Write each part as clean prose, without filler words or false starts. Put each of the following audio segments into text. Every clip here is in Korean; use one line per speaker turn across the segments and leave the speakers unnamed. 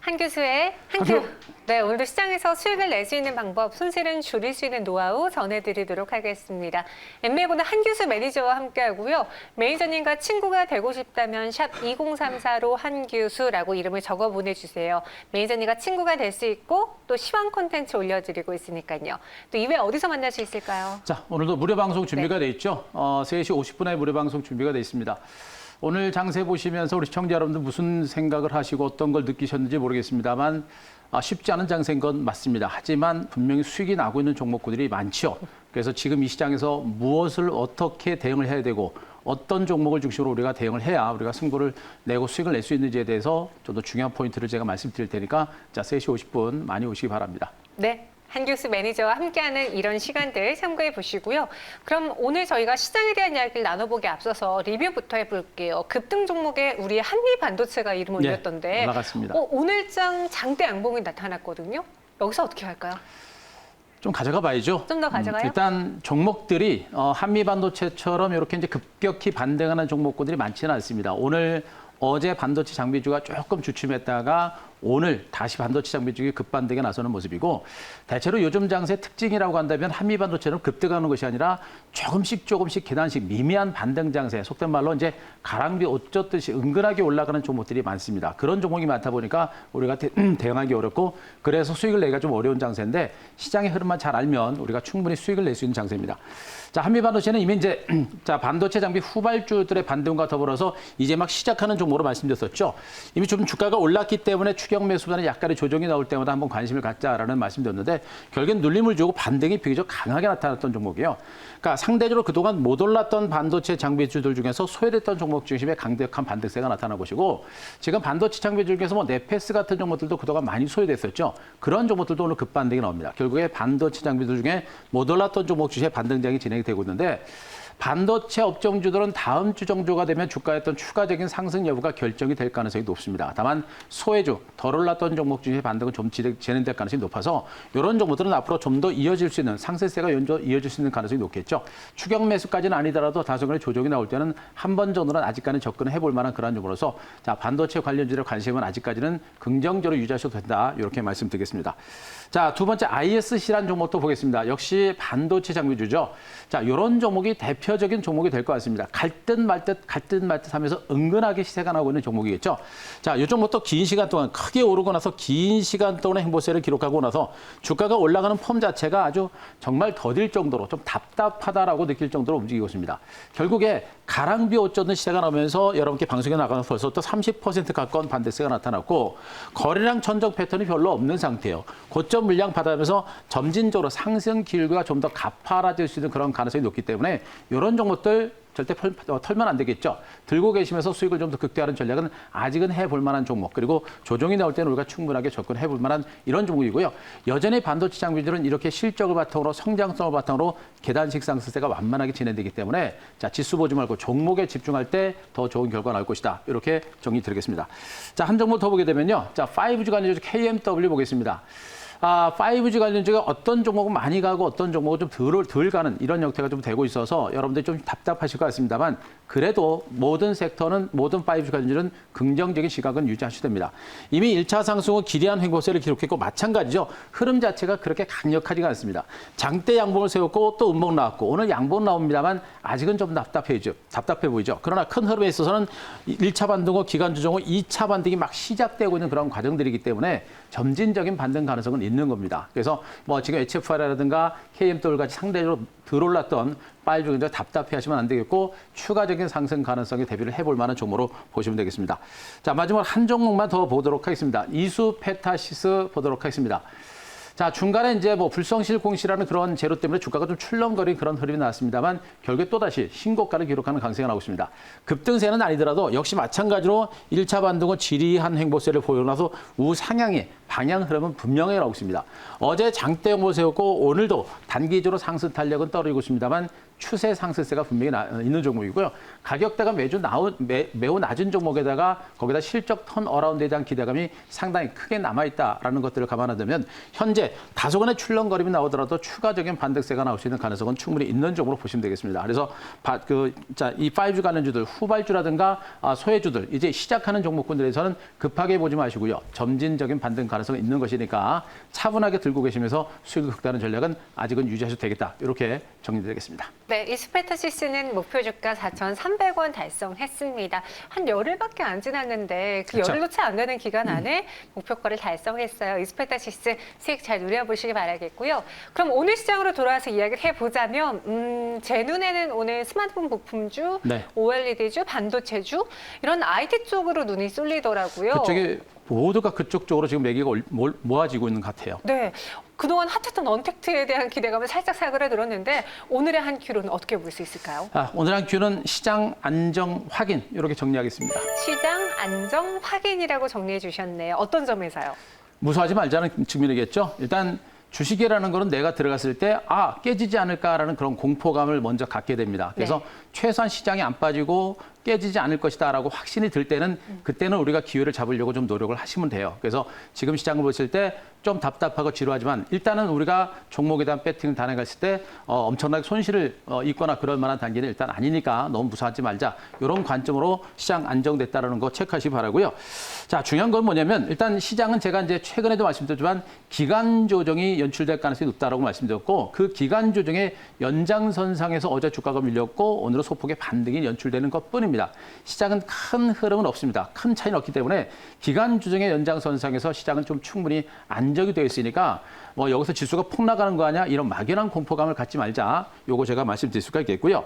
한 교수의 한큐. 네, 오늘도 시장에서 수익을 낼 수 있는 방법, 손실은 줄일 수 있는 노하우 전해드리도록 하겠습니다. 엠메이보는 한 교수 매니저와 함께하고요. 매니저님과 친구가 되고 싶다면 샵 2034로 한 교수라고 이름을 적어 보내주세요. 매니저님과 친구가 될 수 있고 또 시황 콘텐츠 올려드리고 있으니까요. 또 이외에 어디서 만날 수 있을까요?
자, 오늘도 무료 방송 준비가 돼 있죠. 3시 50분에 무료 방송 준비가 돼 있습니다. 오늘 장세 보시면서 우리 시청자 여러분들 무슨 생각을 하시고 어떤 걸 느끼셨는지 모르겠습니다만 쉽지 않은 장세인 건 맞습니다. 하지만 분명히 수익이 나고 있는 종목들이 많죠. 그래서 지금 이 시장에서 무엇을 어떻게 대응을 해야 되고 어떤 종목을 중심으로 우리가 대응을 해야 우리가 승부를 내고 수익을 낼 수 있는지에 대해서 좀 더 중요한 포인트를 제가 말씀드릴 테니까 자, 3시 50분 많이 오시기 바랍니다.
네. 한 교수 매니저와 함께하는 이런 시간들 참고해 보시고요. 그럼 오늘 저희가 시장에 대한 이야기를 나눠보기 앞서서 리뷰부터 해볼게요. 급등 종목에 우리 한미반도체가 이름 올렸던데
네, 올라갔습니다.
오늘장 장대 양봉이 나타났거든요. 여기서 어떻게 할까요?
좀 가져가 봐야죠.
좀 더 가져가요?
일단 종목들이 한미반도체처럼 이렇게 이제 급격히 반등하는 종목군들이 많지는 않습니다. 어제 반도체 장비주가 조금 주춤했다가 오늘 다시 반도체 장비주가 급반등에 나서는 모습이고 대체로 요즘 장세의 특징이라고 한다면 한미반도체는 급등하는 것이 아니라 조금씩 계단식 미미한 반등 장세, 속된 말로 이제 가랑비 옷 젖듯이 은근하게 올라가는 종목들이 많습니다. 그런 종목이 많다 보니까 우리가 대응하기 어렵고 그래서 수익을 내기가 좀 어려운 장세인데 시장의 흐름만 잘 알면 우리가 충분히 수익을 낼 수 있는 장세입니다. 자, 한미반도체는 이미 이제 자, 반도체 장비 후발주들의 반등과 더불어서 이제 막 시작하는 종목으로 말씀드렸었죠. 이미 좀 주가가 올랐기 때문에 추격 매수단에 약간의 조정이 나올 때마다 한번 관심을 갖자라는 말씀드렸는데 결국엔 눌림을 주고 반등이 비교적 강하게 나타났던 종목이에요. 그러니까 상대적으로 그동안 못 올랐던 반도체 장비주들 중에서 소외됐던 종목 중심의 강력한 반등세가 나타난 것이고 지금 반도체 장비주 중에서 뭐 네페스 같은 종목들도 그동안 많이 소외됐었죠. 그런 종목들도 오늘 급반등이 나옵니다. 결국에 반도체 장비들 중에 못 올랐던 종목 주시의 반등장이 진행이 되고 있는데 반도체 업종주들은 다음 주 정도가 되면 주가의 어떤 추가적인 상승 여부가 결정이 될 가능성이 높습니다. 다만 소외주, 덜 올랐던 종목 중에 반등은 좀 진행될 가능성이 높아서 이런 종목들은 앞으로 좀 더 이어질 수 있는 상승세가 이어질 수 있는 가능성이 높겠죠. 추격 매수까지는 아니더라도 다소간의 조정이 나올 때는 한 번 정도는 아직까지는 접근을 해볼 만한 그런 종목으로서 자, 반도체 관련주들의 관심은 아직까지는 긍정적으로 유지하셔도 된다. 이렇게 말씀드리겠습니다. 자, 두 번째 ISC라는 종목도 보겠습니다. 역시 반도체 장비주죠. 자, 이런 종목이 대표적인 종목이 될 것 같습니다. 갈 듯 말 듯 하면서 은근하게 시세가 나오고 있는 종목이겠죠. 자, 이 종목도 긴 시간 동안 크게 오르고 나서 긴 시간 동안의 행보세를 기록하고 나서 주가가 올라가는 폼 자체가 아주 정말 더딜 정도로 좀 답답하다라고 느낄 정도로 움직이고 있습니다. 결국에 가랑비 옷 젖는 시세가 나오면서 여러분께 방송에 나가면서 벌써 또 30% 가까운 반대세가 나타났고 거래량 천정 패턴이 별로 없는 상태예요. 고점 물량 받아면서 점진적으로 상승 기울기가 좀 더 가파라질 수 있는 그런 가능성이 높기 때문에 이런 종목들 절대 털면 안 되겠죠. 들고 계시면서 수익을 좀 더 극대화하는 전략은 아직은 해볼 만한 종목. 그리고 조정이 나올 때는 우리가 충분하게 접근해볼 만한 이런 종목이고요. 여전히 반도체 장비들은 이렇게 실적을 바탕으로 성장성을 바탕으로 계단식 상승세가 완만하게 진행되기 때문에 자, 지수 보지 말고 종목에 집중할 때 더 좋은 결과가 나올 것이다. 이렇게 정리 드리겠습니다. 자, 한 종목 더 보게 되면요. 자, 5G 관련주 KMW 보겠습니다. 5G 관련주가 어떤 종목은 많이 가고 어떤 종목은 좀 덜 가는 이런 형태가 좀 되고 있어서 여러분들이 좀 답답하실 것 같습니다만 그래도 모든 섹터는 모든 5G 관련주는 긍정적인 시각은 유지하셔야 됩니다. 이미 1차 상승 후 기이한 횡보세를 기록했고 마찬가지죠. 흐름 자체가 그렇게 강력하지가 않습니다. 장대 양봉을 세웠고 또 음봉 나왔고 오늘 양봉 나옵니다만 아직은 좀 답답해 보이죠. 그러나 큰 흐름에 있어서는 1차 반등 후 기간 조정 후 2차 반등이 막 시작되고 있는 그런 과정들이기 때문에 점진적인 반등 가능성은 있는 겁니다. 그래서 뭐 지금 HFR이라든가 KMW 같이 상대적으로 덜 올랐던 빨리 좀 답답해하시면 안 되겠고 추가적인 상승 가능성에 대비를 해볼 만한 종목으로 보시면 되겠습니다. 자, 마지막 한 종목만 더 보도록 하겠습니다. 이수페타시스 보도록 하겠습니다. 자, 중간에 이제 뭐 불성실 공시라는 그런 재료 때문에 주가가 좀 출렁거린 그런 흐름이 나왔습니다만 결국에 또다시 신고가를 기록하는 강세가 나오고 있습니다. 급등세는 아니더라도 역시 마찬가지로 1차 반등은 지리한 행보세를 보여놔서 우상향의 방향 흐름은 분명히 나오고 있습니다. 어제 장대형을 세웠고 오늘도 단기적으로 상승 탄력은 떨어지고 있습니다만 추세 상승세가 분명히 있는 종목이고요. 가격대가 매우 낮은 종목에다가 거기다 실적 턴어라운드에 대한 기대감이 상당히 크게 남아있다라는 것들을 감안한다면 현재 다소간의 출렁거림이 나오더라도 추가적인 반등세가 나올 수 있는 가능성은 충분히 있는 종목으로 보시면 되겠습니다. 그래서 이 5G 관련주들, 후발주라든가 소외주들 이제 시작하는 종목군들에서는 급하게 보지 마시고요. 점진적인 반등 가능성이 있는 것이니까 차분하게 들고 계시면서 수익을 극대화하는 전략은 아직은 유지하셔도 되겠다. 이렇게 정리드리겠습니다.
네, 이스페타시스는 목표 주가 4,300원 달성했습니다. 한 열흘밖에 안 지났는데 그
그렇죠.
열흘도 채 안 되는 기간 안에 목표가를 달성했어요. 이스페타시스 수익 잘 누려보시기 바라겠고요. 그럼 오늘 시장으로 돌아와서 이야기를 해보자면 제 눈에는 오늘 스마트폰 부품주,
네.
OLED주, 반도체주 이런 IT 쪽으로 눈이 쏠리더라고요.
그쪽에 모두가 그쪽 쪽으로 지금 매기가 모아지고 있는 것 같아요.
네, 그동안 핫했던 언택트에 대한 기대감을 살짝 사그라들었는데 오늘의 한 큐로는 어떻게 볼 수 있을까요?
오늘 한 큐는 시장 안정 확인 이렇게 정리하겠습니다.
시장 안정 확인이라고 정리해 주셨네요. 어떤 점에서요?
무서워하지 말자는 측면이겠죠. 일단 주식이라는 거는 내가 들어갔을 때 깨지지 않을까라는 그런 공포감을 먼저 갖게 됩니다. 그래서
네.
최소한 시장이 안 빠지고 깨지지 않을 것이다라고 확신이 들 때는 그때는 우리가 기회를 잡으려고 좀 노력을 하시면 돼요. 그래서 지금 시장을 보실 때 좀 답답하고 지루하지만 일단은 우리가 종목에 대한 배팅을 단행했을 때 엄청나게 손실을 입거나 그럴 만한 단계는 일단 아니니까 너무 무서워하지 말자. 이런 관점으로 시장 안정됐다는 거 체크하시기 바라고요. 자, 중요한 건 뭐냐면 일단 시장은 제가 이제 최근에도 말씀드렸지만 기간 조정이 연출될 가능성이 높다라고 말씀드렸고 그 기간 조정의 연장선상에서 어제 주가가 밀렸고 오늘은 소폭의 반등이 연출되는 것뿐입니다. 시장은 큰 흐름은 없습니다. 큰 차이는 없기 때문에 기간 조정의 연장선상에서 시장은 좀 충분히 안정이 되어 있으니까 여기서 지수가 폭 나가는 거 아니야? 이런 막연한 공포감을 갖지 말자. 요거 제가 말씀드릴 수가 있겠고요.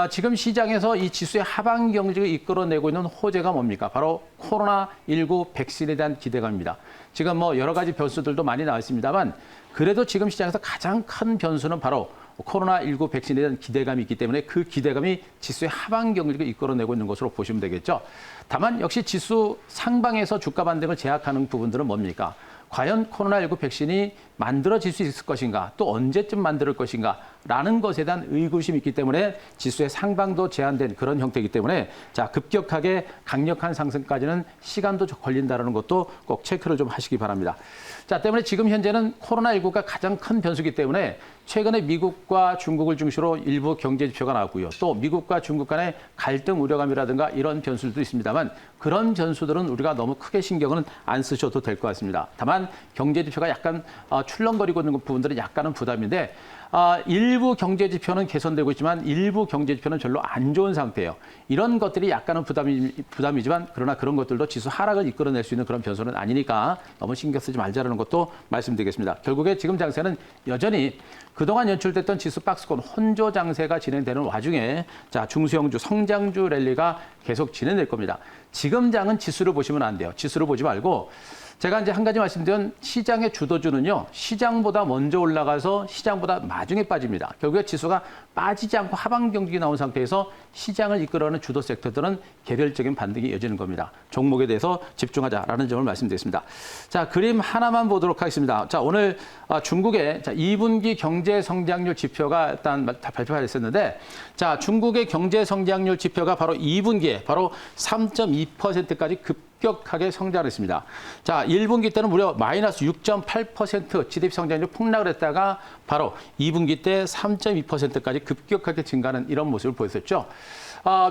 지금 시장에서 이 지수의 하방 경직을 이끌어내고 있는 호재가 뭡니까? 바로 코로나19 백신에 대한 기대감입니다. 지금 여러 가지 변수들도 많이 나와 있습니다만 그래도 지금 시장에서 가장 큰 변수는 바로 코로나19 백신에 대한 기대감이 있기 때문에 그 기대감이 지수의 하방 경직을 이끌어내고 있는 것으로 보시면 되겠죠. 다만 역시 지수 상방에서 주가 반등을 제약하는 부분들은 뭡니까? 과연 코로나19 백신이 만들어질 수 있을 것인가, 또 언제쯤 만들 것인가 라는 것에 대한 의구심이 있기 때문에 지수의 상방도 제한된 그런 형태이기 때문에 자 급격하게 강력한 상승까지는 시간도 걸린다는 것도 꼭 체크를 좀 하시기 바랍니다. 자, 때문에 지금 현재는 코로나19가 가장 큰 변수이기 때문에 최근에 미국과 중국을 중심으로 일부 경제 지표가 나왔고요. 또 미국과 중국 간의 갈등 우려감이라든가 이런 변수들도 있습니다만 그런 변수들은 우리가 너무 크게 신경은 안 쓰셔도 될 것 같습니다. 다만 경제 지표가 약간 출렁거리고 있는 부분들은 약간은 부담인데 일부 경제 지표는 개선되고 있지만 일부 경제 지표는 별로 안 좋은 상태예요. 이런 것들이 약간은 부담이지만 그러나 그런 것들도 지수 하락을 이끌어낼 수 있는 그런 변수는 아니니까 너무 신경 쓰지 말자라는 것도 말씀드리겠습니다. 결국에 지금 장세는 여전히 그동안 연출됐던 지수 박스권 혼조 장세가 진행되는 와중에 자 중소형주, 성장주 랠리가 계속 진행될 겁니다. 지금 장은 지수를 보시면 안 돼요. 지수를 보지 말고 제가 이제 한 가지 말씀드린 시장의 주도주는요, 시장보다 먼저 올라가서 시장보다 마중에 빠집니다. 결국에 지수가 빠지지 않고 하방 경직이 나온 상태에서 시장을 이끌어가는 주도 섹터들은 개별적인 반등이 이어지는 겁니다. 종목에 대해서 집중하자라는 점을 말씀드렸습니다. 자, 그림 하나만 보도록 하겠습니다. 자, 오늘 중국의 2분기 경제 성장률 지표가 일단 발표가 됐었는데, 자, 중국의 경제 성장률 지표가 바로 2분기에 바로 3.2%까지 급격하게 성장을 했습니다. 자, 1분기 때는 무려 마이너스 6.8% GDP 성장률 폭락을 했다가 바로 2분기 때 3.2%까지 급격하게 증가하는 이런 모습을 보였었죠.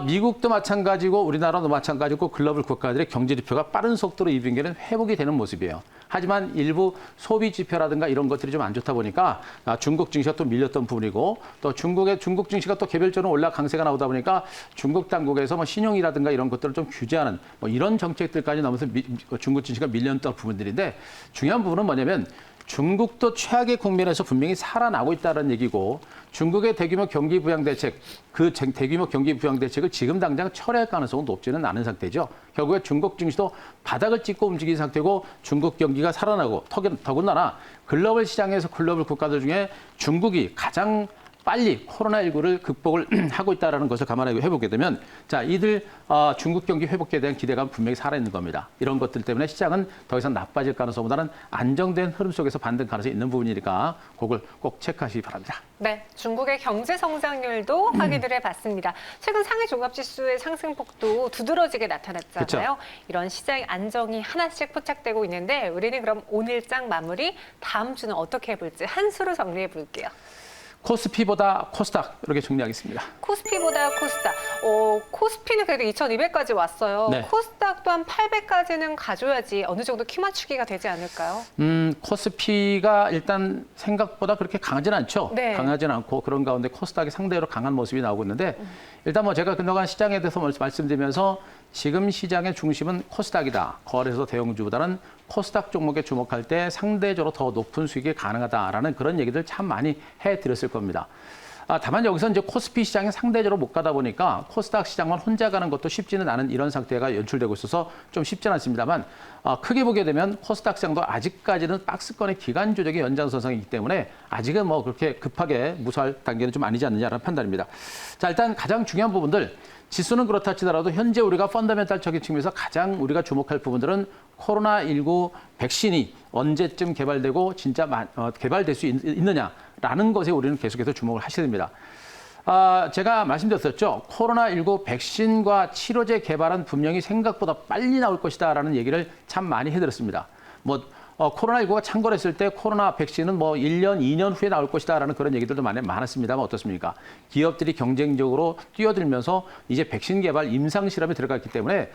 미국도 마찬가지고 우리나라도 마찬가지고 글로벌 국가들의 경제 지표가 빠른 속도로 2분기에는 회복이 되는 모습이에요. 하지만 일부 소비 지표라든가 이런 것들이 좀 안 좋다 보니까 중국 증시가 또 밀렸던 부분이고 또 중국 증시가 또 개별적으로 강세가 나오다 보니까 중국 당국에서 신용이라든가 이런 것들을 좀 규제하는 이런 정책들까지 나오면서 중국 증시가 밀렸던 부분들인데 중요한 부분은 뭐냐면 중국도 최악의 국면에서 분명히 살아나고 있다는 얘기고 중국의 대규모 경기 부양 대책, 그 대규모 경기 부양 대책을 지금 당장 철회할 가능성은 높지는 않은 상태죠. 결국에 중국 증시도 바닥을 찍고 움직인 상태고 중국 경기가 살아나고 더군다나 글로벌 시장에서 글로벌 국가들 중에 중국이 가장 빨리 코로나19를 극복을 하고 있다는 것을 감안해보게 되면 자, 이들 중국 경기 회복에 대한 기대감 분명히 살아있는 겁니다. 이런 것들 때문에 시장은 더 이상 나빠질 가능성보다는 안정된 흐름 속에서 반등 가능성이 있는 부분이니까 그걸 꼭 체크하시기 바랍니다.
네, 중국의 경제 성장률도 확인을 해봤습니다. 최근 상해 종합지수의 상승폭도 두드러지게 나타났잖아요.
그쵸.
이런 시장의 안정이 하나씩 포착되고 있는데 우리는 그럼 오늘장 마무리 다음 주는 어떻게 해볼지 한 수로 정리해 볼게요.
코스피보다 코스닥 이렇게 정리하겠습니다.
코스피보다 코스닥. 코스피는 그래도 2200까지 왔어요.
네.
코스닥 또한 800까지는 가줘야지 어느 정도 키 맞추기가 되지 않을까요?
코스피가 일단 생각보다 그렇게 강하진 않죠.
네.
강하진 않고 그런 가운데 코스닥이 상대로 강한 모습이 나오고 있는데 일단 뭐 제가 그동안 시장에 대해서 말씀드리면서 지금 시장의 중심은 코스닥이다. 거래소 대형주보다는 코스닥 종목에 주목할 때 상대적으로 더 높은 수익이 가능하다라는 그런 얘기들 참 많이 해드렸을 겁니다. 다만 여기서 이제 코스피 시장에 상대적으로 못 가다 보니까 코스닥 시장만 혼자 가는 것도 쉽지는 않은 이런 상태가 연출되고 있어서 좀 쉽지는 않습니다만 크게 보게 되면 코스닥 시장도 아직까지는 박스권의 기간 조정의 연장선상이기 때문에 아직은 뭐 그렇게 급하게 무서워할 단계는 좀 아니지 않느냐라는 판단입니다. 자, 일단 가장 중요한 부분들 지수는 그렇다 치더라도 현재 우리가 펀더멘탈적인 측면에서 가장 우리가 주목할 부분들은 코로나19 백신이 언제쯤 개발되고 진짜 개발될 수 있느냐라는 것에 우리는 계속해서 주목을 하셔야 됩니다. 제가 말씀드렸었죠. 코로나19 백신과 치료제 개발은 분명히 생각보다 빨리 나올 것이다라는 얘기를 참 많이 해드렸습니다. 코로나19가 창궐했을 때 코로나 백신은 1년, 2년 후에 나올 것이다라는 그런 얘기들도 많았습니다만 어떻습니까? 기업들이 경쟁적으로 뛰어들면서 이제 백신 개발 임상 실험에 들어갔기 때문에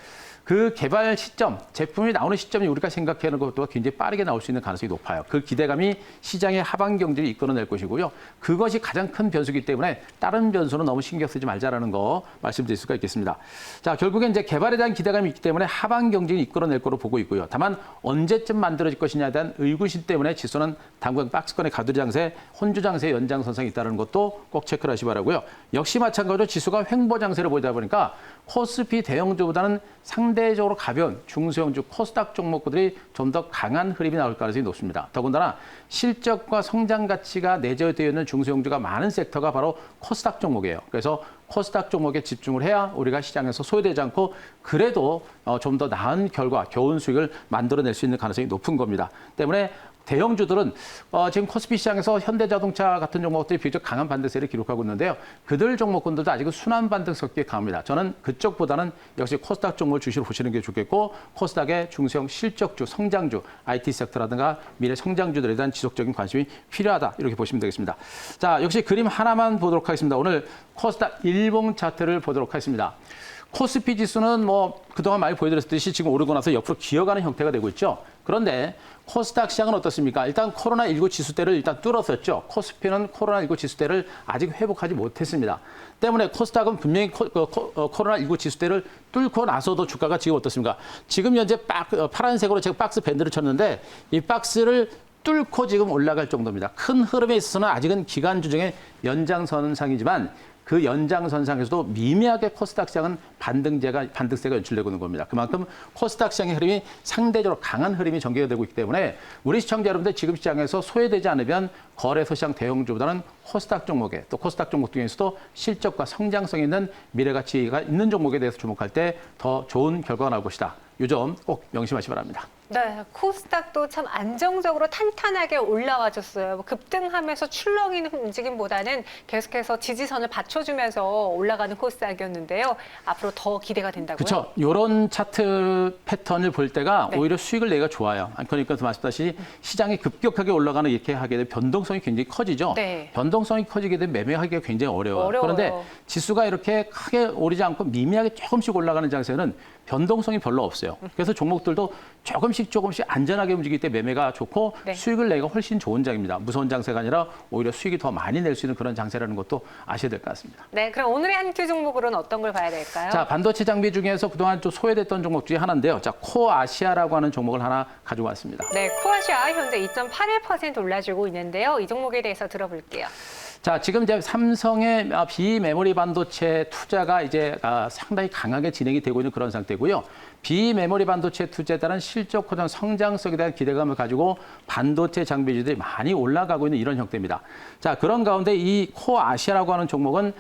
그 개발 시점, 제품이 나오는 시점이 우리가 생각하는 것보다 굉장히 빠르게 나올 수 있는 가능성이 높아요. 그 기대감이 시장의 하반 경제를 이끌어낼 것이고요. 그것이 가장 큰 변수이기 때문에 다른 변수는 너무 신경 쓰지 말자라는 거 말씀드릴 수가 있겠습니다. 자, 결국엔 이제 개발에 대한 기대감이 있기 때문에 하반 경제를 이끌어낼 거로 보고 있고요. 다만 언제쯤 만들어질 것이냐에 대한 의구심 때문에 지수는 당분 박스권의 가두리 장세, 혼주 장세 연장선상이 있다는 것도 꼭 체크를 하시기 바라고요. 역시 마찬가지로 지수가 횡보 장세를 보이다 보니까 코스피 대형주보다는 상대적으로 가벼운 중소형주 코스닥 종목들이 좀 더 강한 흐름이 나올 가능성이 높습니다. 더군다나 실적과 성장 가치가 내재되어 있는 중소형주가 많은 섹터가 바로 코스닥 종목이에요. 그래서 코스닥 종목에 집중을 해야 우리가 시장에서 소외되지 않고 그래도 좀 더 나은 결과, 좋은 수익을 만들어낼 수 있는 가능성이 높은 겁니다. 때문에 대형주들은 지금 코스피 시장에서 현대자동차 같은 종목들이 비교적 강한 반등세를 기록하고 있는데요. 그들 종목군들도 아직은 순환 반등 섞기에 강합니다. 저는 그쪽보다는 역시 코스닥 종목을 주시로 보시는 게 좋겠고 코스닥의 중소형 실적주, 성장주, IT 섹터라든가 미래 성장주들에 대한 지속적인 관심이 필요하다. 이렇게 보시면 되겠습니다. 자, 역시 그림 하나만 보도록 하겠습니다. 오늘 코스닥 일봉 차트를 보도록 하겠습니다. 코스피 지수는 그동안 많이 보여드렸듯이 지금 오르고 나서 옆으로 기어가는 형태가 되고 있죠. 그런데 코스닥 시장은 어떻습니까? 일단 코로나19 지수대를 일단 뚫었었죠. 코스피는 코로나19 지수대를 아직 회복하지 못했습니다. 때문에 코스닥은 분명히 코로나19 지수대를 뚫고 나서도 주가가 지금 어떻습니까? 지금 현재 파란색으로 제가 박스 밴드를 쳤는데 이 박스를 뚫고 지금 올라갈 정도입니다. 큰 흐름에 있어서는 아직은 기간 조정의 연장선상이지만 그 연장선상에서도 미미하게 코스닥 시장은 반등세가 연출되고 있는 겁니다. 그만큼 코스닥 시장의 흐름이 상대적으로 강한 흐름이 전개가 되고 있기 때문에 우리 시청자 여러분들 지금 시장에서 소외되지 않으면 거래소 시장 대형주보다는 코스닥 종목에 또 코스닥 종목 중에서도 실적과 성장성 있는 미래가치가 있는 종목에 대해서 주목할 때 더 좋은 결과가 나올 것이다. 이 점 꼭 명심하시기 바랍니다.
네, 코스닥도 참 안정적으로 탄탄하게 올라와줬어요. 급등하면서 출렁이는 움직임보다는 계속해서 지지선을 받쳐주면서 올라가는 코스닥이었는데요. 앞으로 더 기대가 된다고요?
그렇죠. 이런 차트 패턴을 볼 때가
네.
오히려 수익을 내기가 좋아요. 그러니까 말씀하셨듯이 시장이 급격하게 올라가는 이렇게 하게 되면 변동성이 굉장히 커지죠.
네.
변동성이 커지게 되면 매매하기가 굉장히 어려워요. 그런데 지수가 이렇게 크게 오르지 않고 미미하게 조금씩 올라가는 장세는 변동성이 별로 없어요. 그래서 종목들도 조금씩 안전하게 움직일 때 매매가 좋고
네.
수익을 내기가 훨씬 좋은 장입니다. 무서운 장세가 아니라 오히려 수익이 더 많이 낼 수 있는 그런 장세라는 것도 아셔야 될 것 같습니다.
네, 그럼 오늘의 한 큐 종목으로는 어떤 걸 봐야 될까요?
자, 반도체 장비 중에서 그동안 좀 소외됐던 종목 중에 하나인데요. 자, 코아시아라고 하는 종목을 하나 가지고 왔습니다.
네, 코아시아 현재 2.81% 올라주고 있는데요. 이 종목에 대해서 들어볼게요.
자, 지금 이제 삼성의 비메모리 반도체 투자가 이제 상당히 강하게 진행이 되고 있는 그런 상태고요. 비메모리 반도체 투자에 따른 실적 호전 성장성에 대한 기대감을 가지고 반도체 장비주들이 많이 올라가고 있는 이런 형태입니다. 자, 그런 가운데 이 코아시아라고 하는 종목은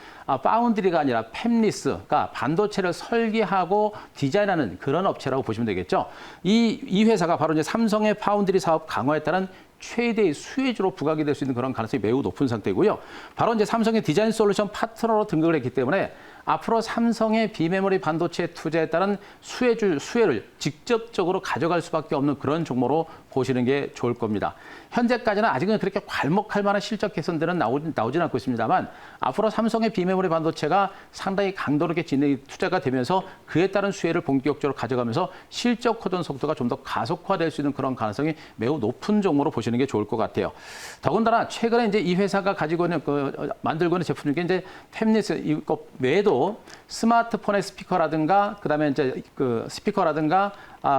파운드리가 아니라 팹리스가 반도체를 설계하고 디자인하는 그런 업체라고 보시면 되겠죠. 이 회사가 바로 이제 삼성의 파운드리 사업 강화에 따른 최대의 수혜주로 부각이 될 수 있는 그런 가능성이 매우 높은 상태고요. 바로 이제 삼성의 디자인 솔루션 파트너로 등극을 했기 때문에 앞으로 삼성의 비메모리 반도체 투자에 따른 수혜를 직접적으로 가져갈 수밖에 없는 그런 종목으로 보시는 게 좋을 겁니다. 현재까지는 아직은 그렇게 괄목할 만한 실적 개선들은 나오진 않고 있습니다만 앞으로 삼성의 비메모리 반도체가 상당히 강도 있게 투자가 되면서 그에 따른 수혜를 본격적으로 가져가면서 실적 호전 속도가 좀 더 가속화될 수 있는 그런 가능성이 매우 높은 종목으로 보시는 게 좋을 것 같아요. 더군다나 최근에 이제 이 회사가 가지고 있는 만들고 있는 제품 중에 이제 팹리스 이거 외에도 스마트폰의 스피커라든가 그다음에 이제 스피커라든가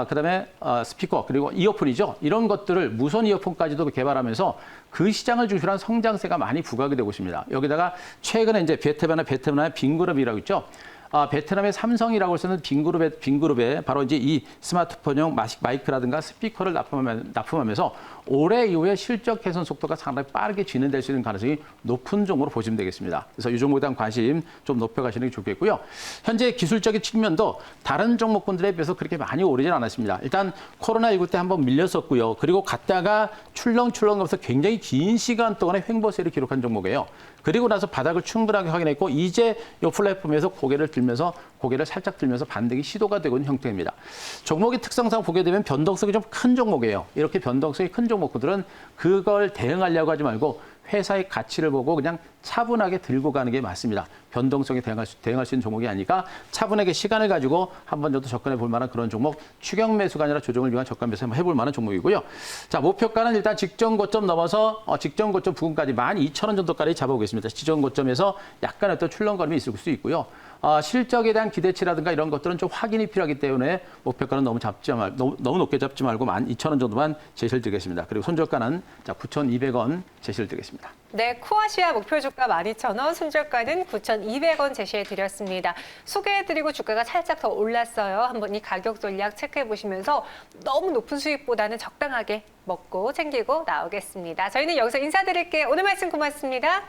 그다음에 스피커 그리고 이어폰이죠. 이런 것들을 무선 이어폰까지도 개발하면서 그 시장을 중심으로 한 성장세가 많이 부각이 되고 있습니다. 여기다가 최근에 이제 베트남의 빈그룹이라고 있죠. 베트남의 삼성이라고 쓰는 빈그룹에 바로 이제 이 스마트폰용 마이크라든가 스피커를 납품하면서 올해 이후에 실적 개선 속도가 상당히 빠르게 진행될 수 있는 가능성이 높은 종목으로 보시면 되겠습니다. 그래서 이 종목에 대한 관심 좀 높여가시는 게 좋겠고요. 현재 기술적인 측면도 다른 종목군들에 비해서 그렇게 많이 오르진 않았습니다. 일단 코로나19 때 한번 밀렸었고요. 그리고 갔다가 출렁출렁하면서 굉장히 긴 시간 동안의 횡보세를 기록한 종목이에요. 그리고 나서 바닥을 충분하게 확인했고 이제 이 플랫폼에서 고개를 살짝 들면서 반등이 시도가 되고 있는 형태입니다. 종목의 특성상 보게 되면 변동성이 좀 큰 종목이에요. 이렇게 변동성이 큰 종목들은 그걸 대응하려고 하지 말고 회사의 가치를 보고 그냥 차분하게 들고 가는 게 맞습니다. 변동성에 대응할 수 있는 종목이 아니까 차분하게 시간을 가지고 한 번 정도 접근해 볼 만한 그런 종목, 추격 매수가 아니라 조정을 위한 저가 매수 한번 해볼 만한 종목이고요. 자, 목표가는 일단 직전 고점 넘어서 직전 고점 부근까지 12,000원 정도까지 잡아보겠습니다. 직전 고점에서 약간의 어떤 출렁거림이 있을 수 있고요. 실적에 대한 기대치라든가 이런 것들은 좀 확인이 필요하기 때문에 목표가는 너무 높게 잡지 말고 12,000원 정도만 제시를 드리겠습니다. 그리고 손절가는 9,200원 제시를 드리겠습니다.
네, 코아시아 목표 주가 12,000원, 손절가는 9,200원 제시해 드렸습니다. 소개해드리고 주가가 살짝 더 올랐어요. 한번 이 가격 전략 체크해 보시면서 너무 높은 수익보다는 적당하게 먹고 챙기고 나오겠습니다. 저희는 여기서 인사드릴게요. 오늘 말씀 고맙습니다.